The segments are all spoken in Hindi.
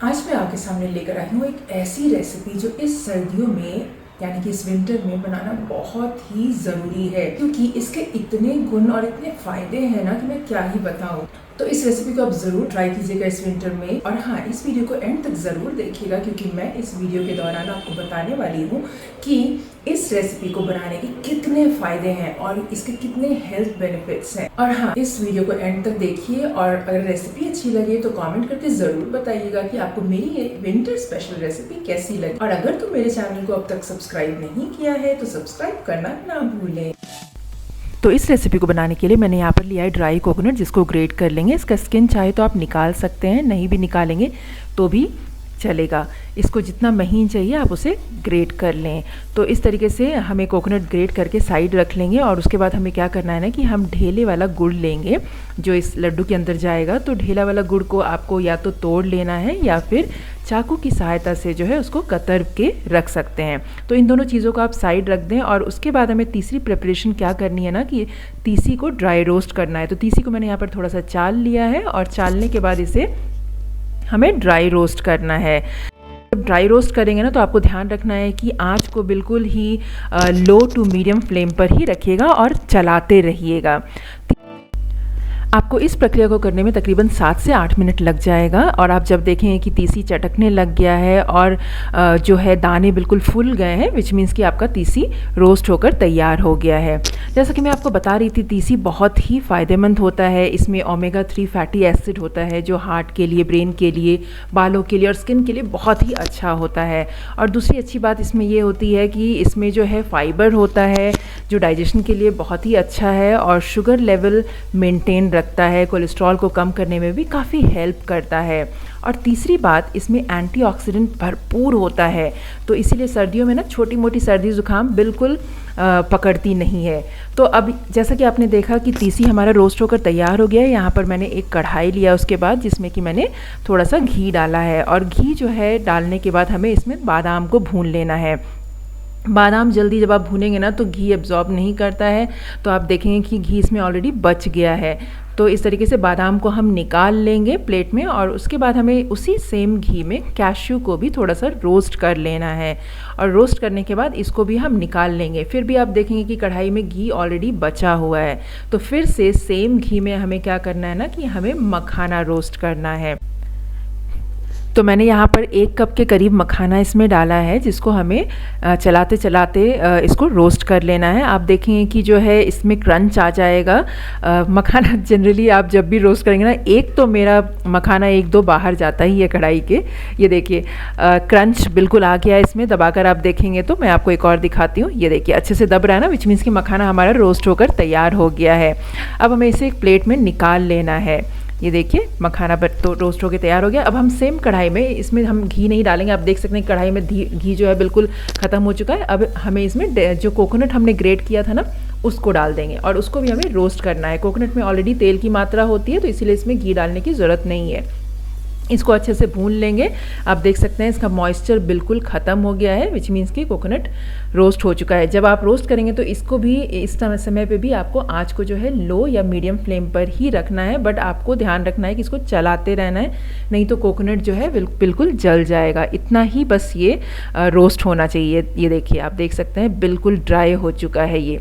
आज मैं आपके सामने लेकर आई हूँ एक ऐसी रेसिपी जो इस सर्दियों में यानी कि इस विंटर में बनाना बहुत ही ज़रूरी है, क्योंकि इसके इतने गुण और इतने फ़ायदे हैं ना कि मैं क्या ही बताऊँ। तो इस रेसिपी को आप ज़रूर ट्राई कीजिएगा इस विंटर में। और हाँ, इस वीडियो को एंड तक ज़रूर देखिएगा, क्योंकि मैं इस वीडियो के दौरान आपको बताने वाली हूँ कि इस रेसिपी को बनाने के कितने फ़ायदे हैं और इसके कितने हेल्थ बेनिफिट्स हैं। और हाँ, इस वीडियो को एंड तक देखिए और अगर रेसिपी अच्छी लगे तो कमेंट करके ज़रूर बताइएगा कि आपको मेरी ये विंटर स्पेशल रेसिपी कैसी लगी। और अगर तो मेरे चैनल को अब तक सब्सक्राइब नहीं किया है तो सब्सक्राइब करना ना भूलें। तो इस रेसिपी को बनाने के लिए मैंने यहाँ पर लिया है ड्राई कोकोनट, जिसको ग्रेट कर लेंगे। इसका स्किन चाहे तो आप निकाल सकते हैं, नहीं भी निकालेंगे तो भी चलेगा। इसको जितना महीन चाहिए आप उसे ग्रेट कर लें। तो इस तरीके से हमें कोकोनट ग्रेट करके साइड रख लेंगे। और उसके बाद हमें क्या करना है ना कि हम ढेले वाला गुड़ लेंगे जो इस लड्डू के अंदर जाएगा। तो ढेला वाला गुड़ को आपको या तो तोड़ लेना है या फिर चाकू की सहायता से जो है उसको कतर के रख सकते हैं। तो इन दोनों चीज़ों को आप साइड रख दें। और उसके बाद हमें तीसरी प्रिपरेशन क्या करनी है ना कि तीसी को ड्राई रोस्ट करना है। तो तीसी को मैंने यहाँ पर थोड़ा सा चाल लिया है और चालने के बाद इसे हमें ड्राई रोस्ट करना है। जब ड्राई रोस्ट करेंगे ना तो आपको ध्यान रखना है कि आंच को बिल्कुल ही लो टू मीडियम फ्लेम पर ही रखिएगा और चलाते रहिएगा। आपको इस प्रक्रिया को करने में तकरीबन 7 से 8 मिनट लग जाएगा। और आप जब देखें कि तीसी चटकने लग गया है और जो है दाने बिल्कुल फूल गए हैं, विच मीन्स कि आपका तीसी रोस्ट होकर तैयार हो गया है। जैसा कि मैं आपको बता रही थी, तीसी बहुत ही फ़ायदेमंद होता है। इसमें ओमेगा 3 फैटी एसिड होता है जो हार्ट के लिए, ब्रेन के लिए, बालों के लिए और स्किन के लिए बहुत ही अच्छा होता है। और दूसरी अच्छी बात इसमें ये होती है कि इसमें जो है फाइबर होता है जो डाइजेशन के लिए बहुत ही अच्छा है और शुगर लेवल मेंटेन रखता है, कोलेस्ट्रॉल को कम करने में भी काफ़ी हेल्प करता है। और तीसरी बात, इसमें एंटीऑक्सीडेंट भरपूर होता है। तो इसीलिए सर्दियों में ना छोटी मोटी सर्दी ज़ुकाम बिल्कुल पकड़ती नहीं है। तो अब जैसा कि आपने देखा कि तीसी हमारा रोस्ट होकर तैयार हो गया है। यहाँ पर मैंने एक कढ़ाई लिया उसके बाद, जिसमें कि मैंने थोड़ा सा घी डाला है। और घी जो है डालने के बाद हमें इसमें बादाम को भून लेना है। बादाम जल्दी जब आप भूनेंगे ना तो घी एब्जॉर्ब नहीं करता है। तो आप देखेंगे कि घी इसमें ऑलरेडी बच गया है। तो इस तरीके से बादाम को हम निकाल लेंगे प्लेट में। और उसके बाद हमें उसी सेम घी में कैश्यू को भी थोड़ा सा रोस्ट कर लेना है। और रोस्ट करने के बाद इसको भी हम निकाल लेंगे। फिर भी आप देखेंगे कि कढ़ाई में घी ऑलरेडी बचा हुआ है। तो फिर से सेम घी में हमें क्या करना है ना कि हमें मखाना रोस्ट करना है। तो मैंने यहाँ पर 1 कप के करीब मखाना इसमें डाला है, जिसको हमें चलाते चलाते इसको रोस्ट कर लेना है। आप देखेंगे कि जो है इसमें क्रंच आ जाएगा। मखाना जनरली आप जब भी रोस्ट करेंगे ना, एक तो मेरा मखाना 1-2 बाहर जाता ही है कढ़ाई के। ये देखिए क्रंच बिल्कुल आ गया है इसमें। दबाकर आप देखेंगे तो मैं आपको एक और दिखाती हूँ। ये देखिए अच्छे से दब रहा है ना, विच मीन्स कि मखाना हमारा रोस्ट होकर तैयार हो गया है। अब हमें इसे एक प्लेट में निकाल लेना है। ये देखिए मखाना तो रोस्ट होकर तैयार हो गया। अब हम सेम कढ़ाई में, इसमें हम घी नहीं डालेंगे। आप देख सकते हैं कढ़ाई में घी जो है बिल्कुल ख़त्म हो चुका है। अब हमें इसमें जो कोकोनट हमने ग्रेट किया था ना उसको डाल देंगे और उसको भी हमें रोस्ट करना है। कोकोनट में ऑलरेडी तेल की मात्रा होती है, तो इसीलिए इसमें घी डालने की ज़रूरत नहीं है। इसको अच्छे से भून लेंगे। आप देख सकते हैं इसका मॉइस्चर बिल्कुल ख़त्म हो गया है, विच मीन्स कि कोकोनट रोस्ट हो चुका है। जब आप रोस्ट करेंगे तो इसको भी इस समय पे भी आपको आंच को जो है लो या मीडियम फ्लेम पर ही रखना है। बट आपको ध्यान रखना है कि इसको चलाते रहना है, नहीं तो कोकोनट जो है बिल्कुल जल जाएगा। इतना ही बस ये रोस्ट होना चाहिए। ये देखिए आप देख सकते हैं बिल्कुल ड्राई हो चुका है ये।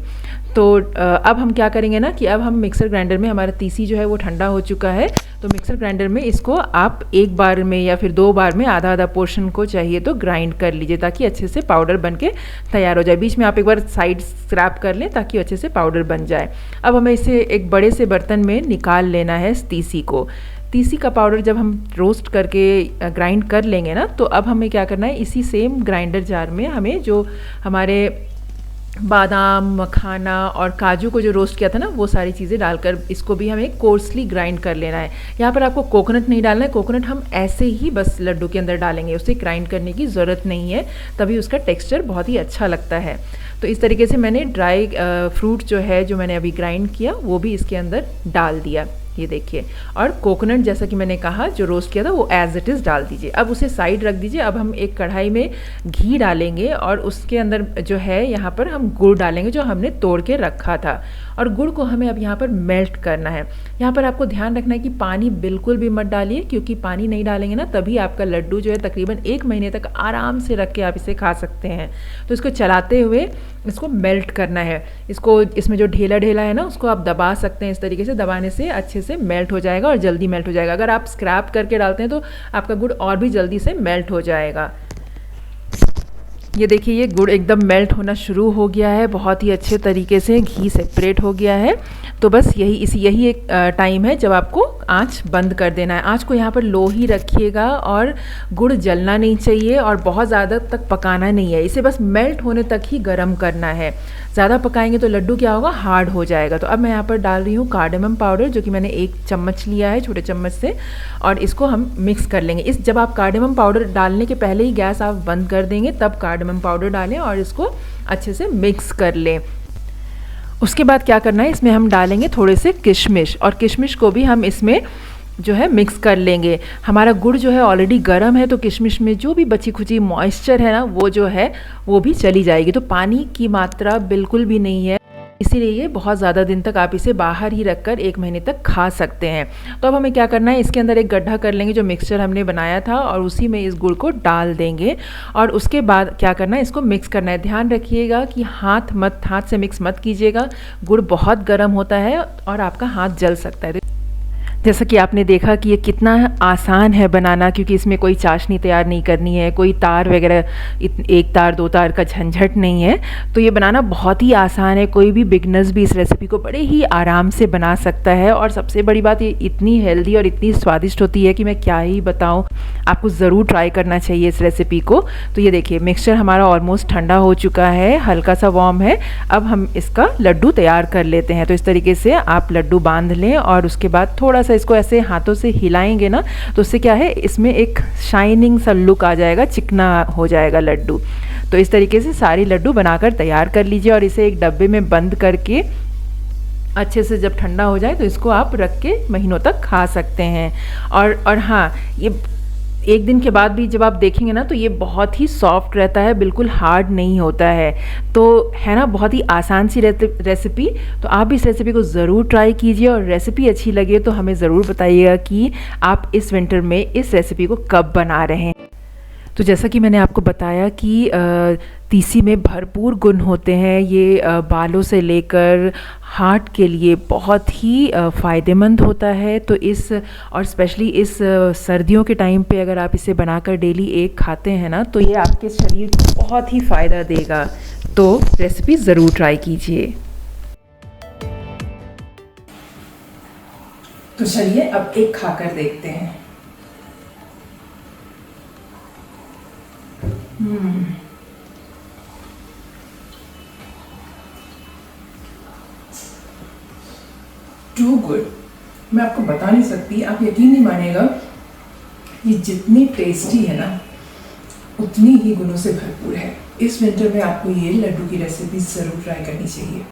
तो अब हम क्या करेंगे ना कि अब हम मिक्सर ग्राइंडर में, हमारा तीसी जो है वो ठंडा हो चुका है, तो मिक्सर ग्राइंडर में इसको आप एक बार में या फिर 2 बार में आधा पोर्शन को चाहिए तो ग्राइंड कर लीजिए, ताकि अच्छे से पाउडर बन के तैयार हो जाए। बीच में आप एक बार साइड स्क्रैप कर लें ताकि अच्छे से पाउडर बन जाए। अब हमें इसे एक बड़े से बर्तन में निकाल लेना है इस तीसी को। तीसी का पाउडर जब हम रोस्ट करके ग्राइंड कर लेंगे ना, तो अब हमें क्या करना है, इसी सेम ग्राइंडर जार में हमें जो हमारे बादाम, मखाना और काजू को जो रोस्ट किया था ना, वो सारी चीज़ें डालकर इसको भी हमें कोर्सली ग्राइंड कर लेना है। यहाँ पर आपको कोकोनट नहीं डालना है। कोकोनट हम ऐसे ही बस लड्डू के अंदर डालेंगे, उसे ग्राइंड करने की ज़रूरत नहीं है, तभी उसका टेक्सचर बहुत ही अच्छा लगता है। तो इस तरीके से मैंने ड्राई फ्रूट जो है, जो मैंने अभी ग्राइंड किया, वो भी इसके अंदर डाल दिया। ये देखिए, और कोकोनट जैसा कि मैंने कहा जो रोस्ट किया था वो एज इट इज़ डाल दीजिए। अब उसे साइड रख दीजिए। अब हम एक कढ़ाई में घी डालेंगे और उसके अंदर जो है यहाँ पर हम गुड़ डालेंगे जो हमने तोड़ के रखा था। और गुड़ को हमें अब यहाँ पर मेल्ट करना है। यहाँ पर आपको ध्यान रखना है कि पानी बिल्कुल भी मत डालिए, क्योंकि पानी नहीं डालेंगे ना तभी आपका लड्डू जो है तकरीबन 1 महीने तक आराम से रख के आप इसे खा सकते हैं। तो इसको चलाते हुए इसको मेल्ट करना है। इसको इसमें जो ढेला है ना उसको आप दबा सकते हैं, इस तरीके से दबाने से अच्छे से मेल्ट हो जाएगा और जल्दी मेल्ट हो जाएगा। अगर आप स्क्रैप करके डालते हैं तो आपका गुड़ और भी जल्दी से मेल्ट हो जाएगा। ये देखिए ये गुड़ एकदम मेल्ट होना शुरू हो गया है, बहुत ही अच्छे तरीके से घी सेपरेट हो गया है। तो बस यही एक टाइम है जब आपको आंच बंद कर देना है। आंच को यहाँ पर लो ही रखिएगा और गुड़ जलना नहीं चाहिए और बहुत ज़्यादा तक पकाना नहीं है, इसे बस मेल्ट होने तक ही गर्म करना है। ज़्यादा पकाएंगे तो लड्डू क्या होगा, हार्ड हो जाएगा। तो अब मैं यहाँ पर डाल रही हूँ कार्डेमम पाउडर, जो कि मैंने 1 चम्मच लिया है छोटे चम्मच से, और इसको हम मिक्स कर लेंगे। जब आप कार्डेमम पाउडर डालने के पहले ही गैस आप बंद कर देंगे, तब कार्डेमम पाउडर डालें और इसको अच्छे से मिक्स कर लें। उसके बाद क्या करना है, इसमें हम डालेंगे थोड़े से किशमिश, और किशमिश को भी हम इसमें जो है मिक्स कर लेंगे। हमारा गुड़ जो है ऑलरेडी गर्म है, तो किशमिश में जो भी बची खुची मॉइस्चर है ना वो जो है वो भी चली जाएगी। तो पानी की मात्रा बिल्कुल भी नहीं है, इसीलिए ये बहुत ज़्यादा दिन तक आप इसे बाहर ही रखकर 1 महीने तक खा सकते हैं। तो अब हमें क्या करना है, इसके अंदर एक गड्ढा कर लेंगे जो मिक्सचर हमने बनाया था, और उसी में इस गुड़ को डाल देंगे। और उसके बाद क्या करना है, इसको मिक्स करना है। ध्यान रखिएगा कि हाथ से मिक्स मत कीजिएगा, गुड़ बहुत गर्म होता है और आपका हाथ जल सकता है। जैसा कि आपने देखा कि ये कितना आसान है बनाना, क्योंकि इसमें कोई चाशनी तैयार नहीं करनी है, कोई तार वगैरह 1 तार 2 तार का झंझट नहीं है। तो ये बनाना बहुत ही आसान है, कोई भी बिगनर्स भी इस रेसिपी को बड़े ही आराम से बना सकता है। और सबसे बड़ी बात, ये इतनी हेल्दी और इतनी स्वादिष्ट होती है कि मैं क्या ही बताऊँ, आपको ज़रूर ट्राई करना चाहिए इस रेसिपी को। तो ये देखिए मिक्सचर हमारा ऑलमोस्ट ठंडा हो चुका है, हल्का सा वार्म है। अब हम इसका लड्डू तैयार कर लेते हैं। तो इस तरीके से आप लड्डू बांध लें और उसके बाद थोड़ा सा इसको ऐसे हाथों से हिलाएंगे ना, तो उससे क्या है, इसमें एक शाइनिंग सा लुक आ जाएगा, चिकना हो जाएगा लड्डू। तो इस तरीके से सारी लड्डू बनाकर तैयार कर लीजिए और इसे एक डब्बे में बंद करके अच्छे से जब ठंडा हो जाए तो इसको आप रख के महीनों तक खा सकते हैं। और हाँ, ये 1 दिन के बाद भी जब आप देखेंगे ना तो ये बहुत ही सॉफ्ट रहता है, बिल्कुल हार्ड नहीं होता है। तो है ना, बहुत ही आसान सी रेसिपी। तो आप भी इस रेसिपी को ज़रूर ट्राई कीजिए, और रेसिपी अच्छी लगे तो हमें ज़रूर बताइएगा कि आप इस विंटर में इस रेसिपी को कब बना रहे हैं। तो जैसा कि मैंने आपको बताया कि तीसी में भरपूर गुण होते हैं, ये बालों से लेकर हार्ट के लिए बहुत ही फ़ायदेमंद होता है। तो और स्पेशली इस सर्दियों के टाइम पे अगर आप इसे बनाकर डेली 1 खाते हैं ना, तो ये आपके शरीर को बहुत ही फ़ायदा देगा। तो रेसिपी ज़रूर ट्राई कीजिए। तो चलिए अब एक खाकर देखते हैं। टू गुड, मैं आपको बता नहीं सकती, आप यकीन नहीं मानेगा, ये जितनी टेस्टी है ना उतनी ही गुणों से भरपूर है। इस विंटर में आपको ये लड्डू की रेसिपी ज़रूर ट्राई करनी चाहिए।